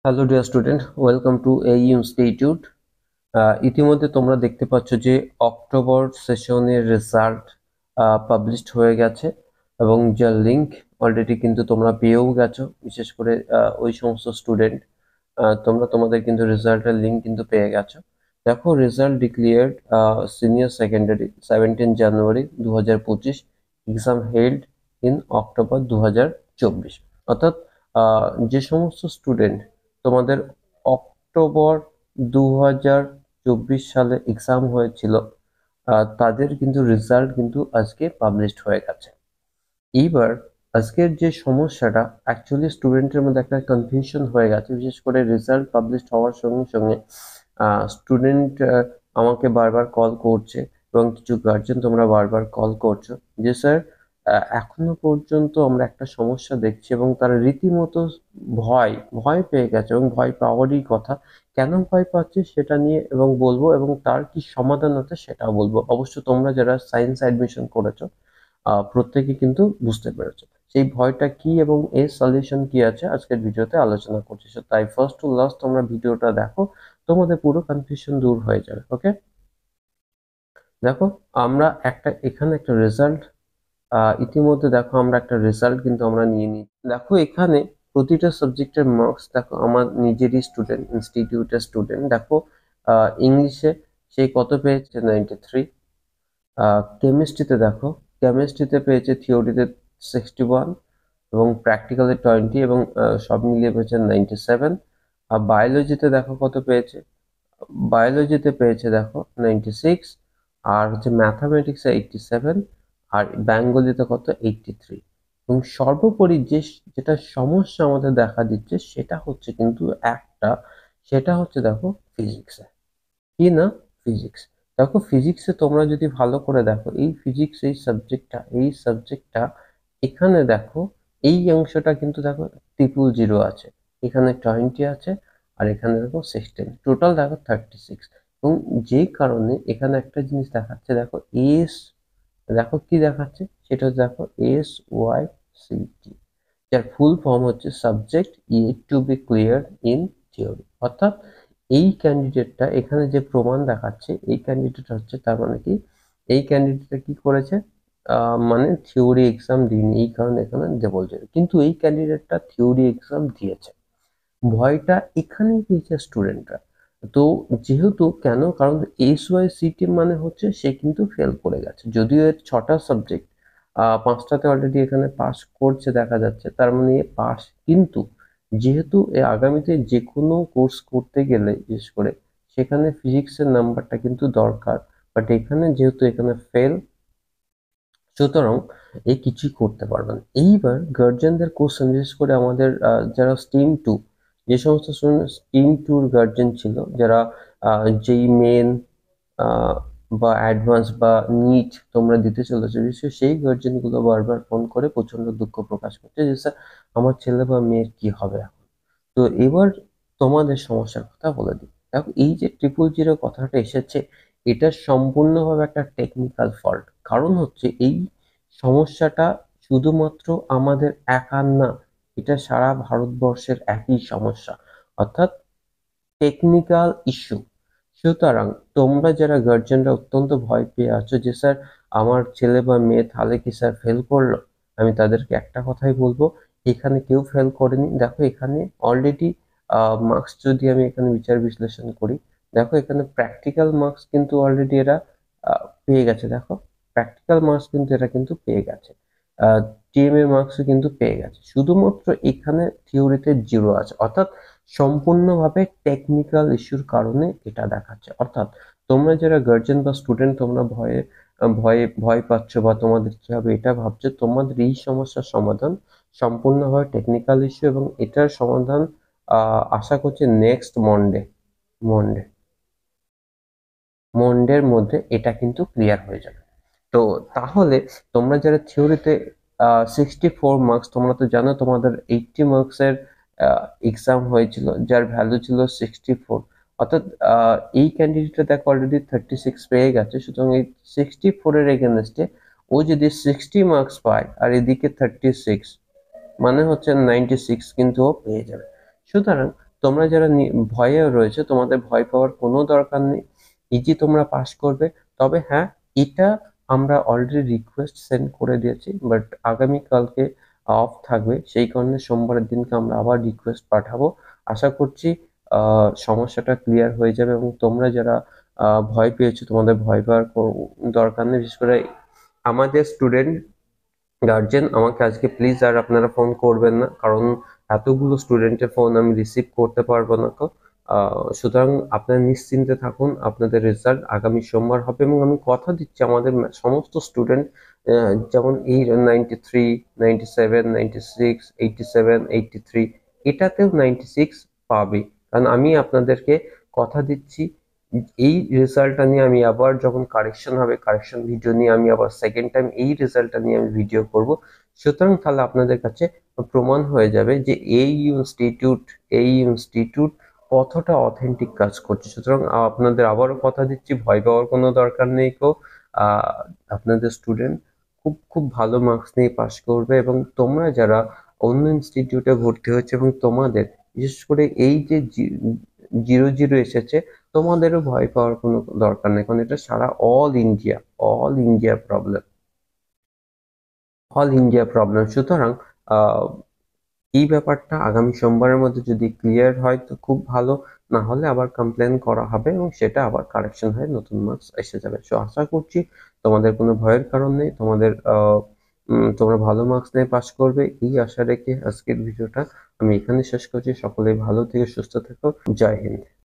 Hello dear student, welcome to এই institute. ইতিমধ্যে তোমরা দেখতে পাচ্ছ যে অক্টোবর সেশনের রেজাল্ট পাবলিশড হয়ে গেছে এবং যার লিঙ্ক অলরেডি কিন্তু তোমরা পেয়েও গেছো। বিশেষ করে ওই সমস্ত স্টুডেন্ট তোমরা তোমাদের কিন্তু রেজাল্টের লিঙ্ক কিন্তু পেয়ে গেছো। দেখো, result declared senior secondary 17 January 2025, exam held in October 2024। অর্থাৎ যে সমস্ত স্টুডেন্ট তোমাদের অক্টোবর 2024 সালে এক্সাম হয়েছিল, তাদের কিন্তু রেজাল্ট কিন্তু আজকে পাবলিশড হয়ে গেছে। এইবার আজকের যে সমস্যাটা, অ্যাকচুয়ালি স্টুডেন্টের মধ্যে একটা কনফিউশন হয়ে গেছে। বিশেষ করে রেজাল্ট পাবলিশড হওয়ার সঙ্গে সঙ্গে স্টুডেন্ট আমাকে বারবার কল করছে এবং কিছু গার্জেন তোমরা বারবার কল করছো যে স্যার, এখনো পর্যন্ত আমরা একটা সমস্যা দেখছি এবং তারা রীতিমতো ভয় ভয় পেয়ে গেছে এবং ভয় পাওয়ারই কথা। কেন ভয় পাচ্ছে সেটা নিয়ে এবং বলবো, এবং তার কি সমাধান আছে সেটাও বলবো। অবশ্য তোমরা যারা সায়েন্স অ্যাডমিশন করেছো প্রত্যেকে কিন্তু বুঝতে পেরেছো সেই ভয়টা কি এবং এর সলিউশন কি আছে আজকের ভিডিওতে আলোচনা করছি। তাই ফার্স্ট টু লাস্ট তোমরা ভিডিওটা দেখো, তোমাদের পুরো কনফিউশন দূর হয়ে যাবে। ওকে, দেখো, আমরা এখানে একটা রেজাল্ট ইতিমধ্যে দেখো আমরা একটা রেজাল্ট কিন্তু আমরা নিয়ে নিই। দেখো, এখানে প্রতিটা সাবজেক্টের মার্কস দেখো, আমার নিজেরই স্টুডেন্ট, ইনস্টিটিউটের স্টুডেন্ট। দেখো, ইংলিশে সে কত পেয়েছে, 93। কেমিস্ট্রিতে দেখো, কেমিস্ট্রিতে পেয়েছে, থিওরিতে 61 এবং প্র্যাকটিক্যালে 20 এবং সব মিলিয়ে পেয়েছে 97। আর বায়োলজিতে দেখো কত পেয়েছে, বায়োলজিতে পেয়েছে দেখো 96। আর হচ্ছে ম্যাথামেটিক্সে 87। আর বেঙ্গলিতে কত, 83। এবং সর্বোপরি যেটা সমস্যা আমাদের দেখা দিচ্ছে সেটা হচ্ছে কিন্তু একটা, সেটা হচ্ছে দেখো ফিজিক্সে। কি না, ফিজিক্স। দেখো, ফিজিক্সে তোমরা যদি ভালো করে দেখো, এই ফিজিক্স এই সাবজেক্টটা এখানে দেখো, এই অংশটা কিন্তু দেখো 000 আছে, এখানে 20 আছে, আর এখানে দেখো 16, টোটাল দেখো 36। এবং যে কারণে এখানে একটা জিনিস দেখাচ্ছে, দেখো এস, দেখো কি দেখাচ্ছে, সেটা দেখো SYCT, যার ফুল ফর্ম হচ্ছে subject yet to be clear in theory. অর্থাৎ এই ক্যান্ডিডেটটা এখানে যে প্রমাণ দেখাচ্ছে, এই ক্যান্ডিডেট হচ্ছে, তার মানে কি, এই ক্যান্ডিডেটটা কি করেছে, মানে থিওরি এক্সাম দিইনি, এই কারণে এখানে বলছে। কিন্তু এই ক্যান্ডিডেটটা থিওরি এক্সাম দিয়েছে, ভয়টা এখানেই পেয়েছে স্টুডেন্টরা। তো যেহেতু কেন, কারণ SYCT মানে হচ্ছে সে কিন্তু ফেল করে গেছে, যদিও এর 6টা সাবজেক্ট, 5টাতে অলরেডি এখানে পাস করছে দেখা যাচ্ছে, তার মানে এ পাস। কিন্তু যেহেতু এ আগামীতে যে কোনো কোর্স করতে গেলে বিশেষ করে সেখানে ফিজিক্সের নাম্বারটা কিন্তু দরকার, বাট এখানে যেহেতু এখানে ফেল, সুতরাং এই কিছুই করতে পারবে না। এইবার গার্জেনদের কোশ্চেন, বিশেষ করে আমাদের যারা স্ট্রিম 2, যে সমস্ত স্ট্রিম 2 গার্জেন ছিল, যারা যেই মেন বা অ্যাডভান্স বা নিট তোমরা দিতে চলেছো, বিশেষ সেই গার্জেন গুলো বারবার ফোন করে প্রচন্ড দুঃখ প্রকাশ করছে যে স্যার, আমার ছেলে বা মেয়ের কি হবে এখন। তো এবার তোমাদের সমস্যার কথা বলে দিই। দেখো, এই যে 000 কথাটা এসেছে, এটা সম্পূর্ণভাবে একটা টেকনিক্যাল ফল্ট। কারণ হচ্ছে এই সমস্যাটা শুধুমাত্র আমাদের একার না, এটা সারা ভারতবর্ষের একই সমস্যা, অর্থাৎ টেকনিক্যাল ইস্যু। সুতরাং তোমরা যারা গার্জেনরা অত্যন্ত ভয় পেয়ে আছো যে স্যার, আমার ছেলে বা মেয়ে তাহলে কি স্যার ফেল করলো, আমি তাদেরকে একটা কথাই বলবো, এখানে কেউ ফেল করেনি। দেখো, এখানে অলরেডি মার্কস যদি আমি এখানে বিচার বিশ্লেষণ করি, দেখো এখানে প্র্যাকটিক্যাল মার্কস কিন্তু অলরেডি এরা পেয়ে গেছে। দেখো, প্র্যাকটিক্যাল মার্কস কিন্তু এরা কিন্তু পেয়ে গেছে, টিএমএ মার্কসও কিন্তু পেয়ে গেছে। শুধুমাত্র এখানে থিওরিতে 0 আছে, অর্থাৎ সম্পূর্ণভাবে টেকনিক্যাল ইস্যুর কারণে এটা দেখাচ্ছে। অর্থাৎ তোমরা যারা গার্জেন বা স্টুডেন্ট, তোমরা ভয়ে ভয়ে ভয় পাচ্ছ বা তোমাদের কি হবে এটা ভাবছো, তোমাদের এই সমস্যার সমাধান সম্পূর্ণভাবে টেকনিক্যাল ইস্যু, এবং এটার সমাধান আশা করছি নেক্সট মন্ডে মন্ডের মধ্যে এটা কিন্তু ক্লিয়ার হয়ে যাবে। তো তাহলে তোমরা যারা থিওরিতে 64 মার্কস, তোমরা তো জানো তোমাদের 80 মার্কসের এক্সাম হয়েছিল যার ভ্যালু ছিল 64। অর্থাৎ এই ক্যান্ডিডেটটা দেখো অলরেডি 36 পেয়ে গেছে। সুতরাং এই 64-এর এগেনস্টে ও যদি 60 মার্কস পায় আর এদিকে 36, মানে হচ্ছে 96 কিন্তু ও পেয়ে যাবে। সুতরাং তোমরা যারা ভয়ে রয়েছে, তোমাদের ভয় পাওয়ার কোনো দরকার নেই। ইজি তোমরা পাস করবে। তবে হ্যাঁ, এটা আমরা অলরেডি রিকোয়েস্ট সেন্ড করে দিয়েছি, বাট আগামীকালকে অফ থাকবে, সেই কারণে সোমবারের দিনকে আমরা আবার রিকোয়েস্ট পাঠাবো। আশা করছি সমস্যাটা ক্লিয়ার হয়ে যাবে এবং তোমরা যারা ভয় পেয়েছো, তোমাদের ভয় পাওয়ার দরকার নেই। বিশেষ করে আমাদের স্টুডেন্ট গার্জেন, আমাকে আজকে প্লিজ আর আপনারা ফোন করবেন না, কারণ এতগুলো স্টুডেন্টের ফোন আমি রিসিভ করতে পারবো না। তো সুতরাং আপনারা নিশ্চিন্তে থাকুন, আপনাদের রেজাল্ট আগামী সোমবার হবে এবং আমি কথা দিচ্ছি আমাদের সমস্ত স্টুডেন্ট, যেমন এই 93, 97, 96, 87, 83, এটাতেও 96 পাবে। কারণ আমি আপনাদেরকে কথা দিচ্ছি, এই রেজাল্টটা নিয়ে আমি আবার যখন কারেকশন হবে, কারেকশন ভিডিও নিয়ে আমি আবার সেকেন্ড টাইম এই রেজাল্টটা নিয়ে আমি ভিডিও করব। সুতরাং তাহলে আপনাদের কাছে প্রমাণ হয়ে যাবে যে এই ইনস্টিটিউট কতটা অথেন্টিক কাজ করছে। সুতরাং আপনাদের আবারও কথা দিচ্ছি, ভয় পাওয়ার কোনো দরকার নেই। আহ, আপনাদের স্টুডেন্ট খুব খুব ভালো মার্কস নিয়ে পাশ করবে এবং তোমরা যারা অন্য ইনস্টিটিউটে ভর্তি হয়েছে এবং তোমাদের বিশেষ করে এই যে 0-0 এসেছে, তোমাদেরও ভয় পাওয়ার কোনো দরকার নেই, কারণ এটা সারা অল ইন্ডিয়া প্রবলেম। সুতরাং আহ, এই ব্যাপারটা আগামী সোমবারের মধ্যে যদি ক্লিয়ার হয় তো খুব ভালো, না হলে আবার কমপ্লেন করা হবে এবং সেটা আবার কারেকশন হয়ে নতুন মার্কস এসে যাবে। সো আশা করছি তোমাদের কোনো ভয়ের কারণ নেই, তোমরা ভালো মার্কস নিয়ে পাশ করবে, এই আশা রেখে আজকের ভিডিওটা আমি এখানে শেষ করছি। সকলেই ভালো থেকে সুস্থ থেকো। জয় হিন্দ।